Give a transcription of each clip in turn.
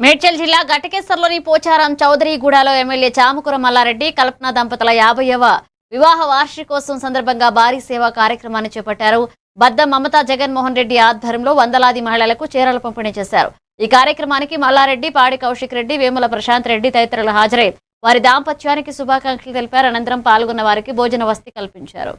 మేడ్చల్ జిల్లా ఘటకేసర్లోని పోచారం చౌదరిగూడలో ఎమ్మెల్యే చామకూర మల్లారెడ్డి కల్పన దంపతుల 50వ వివాహ వార్షికోత్సవం సందర్భంగా భారీ సేవా కార్యక్రమాన్ని చేపట్టారు. బద్ద మమతా జగన్మోహన్ రెడ్డి ఆధ్వర్యంలో వందలాది మహిళలకు చీరలు పంపిణీ చేశారు. ఈ కార్యక్రమానికి మల్లారెడ్డి, పాడి కౌశిక్ రెడ్డి, వేముల ప్రశాంత్ రెడ్డి తదితరులు హాజరై వారి దాంపత్యానికి శుభాకాంక్షలు తెలిపారు. అనంతరం పాల్గొన్న వారికి భోజన వసతి కల్పించారు.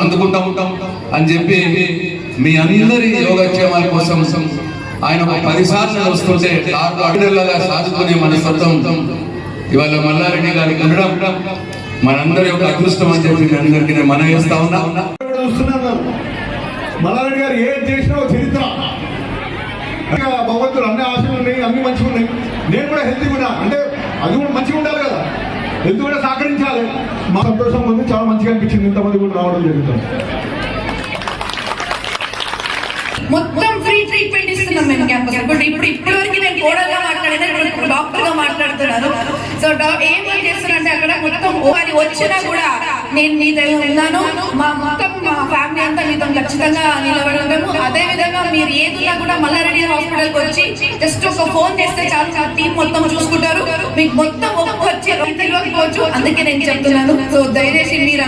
అందుకుంటా ఉంటాం అని చెప్పి మీ అందరి యోగక్షేమాల కోసం ఆయన 10 సార్లు వస్తుంటే అడుగులాగా సాధుకునే మన సొంతం ఇవాళ మల్లారెడ్డి గారికి ఉండడం మనందరి యొక్క అదృష్టం అని చెప్పి మీ అందరికీ నేను మనం చేస్తా ఉన్నా. మల్లారెడ్డి గారు ఏం చేసినా చరిత్ర భగవంతుడు అన్ని ఆశలు ఉన్నాయి, అన్ని మంచిగా ఉన్నాయి. నేను కూడా హెల్తీగా ఉన్నా అంటే అది కూడా మంచిగా ఉండాలి కదా, హెల్త్ కూడా సహకరించాలి. మా సంతోషం ఉంది, చాలా మంచిగా అనిపించింది ఇంతమంది కూడా రావడం జరుగుతుంది. మొత్తం ఫ్రీ ట్రీట్మెంట్ ఇస్తున్నాం మేము క్యాంపస్. ఇప్పుడు వరకు నేను కోడల్గా మాట్లాడేది, ఇప్పుడు డాక్టర్ గా మాట్లాడుతున్నాను. సో ఏం చేస్తున్నానంటే అక్కడ మొత్తం అది వచ్చినా కూడా నేను మీ దగ్గర ఉన్నాను, మా ఫ్యామిలీ అంతా మీతో ఖచ్చితంగా నిలబడి ఉంటాము. అదే విధంగా మీరు ఏదున్నా కూడా మల్లారెడ్డి హాస్పిటల్కి వచ్చి జస్ట్ ఒక ఫోన్ చేస్తే చాలు, టీం మొత్తం చూసుకుంటారు. మీకు మొత్తం వచ్చి తెలియకపోవచ్చు, అందుకే నేను చెప్తున్నాను. సో దయచేసి మీరు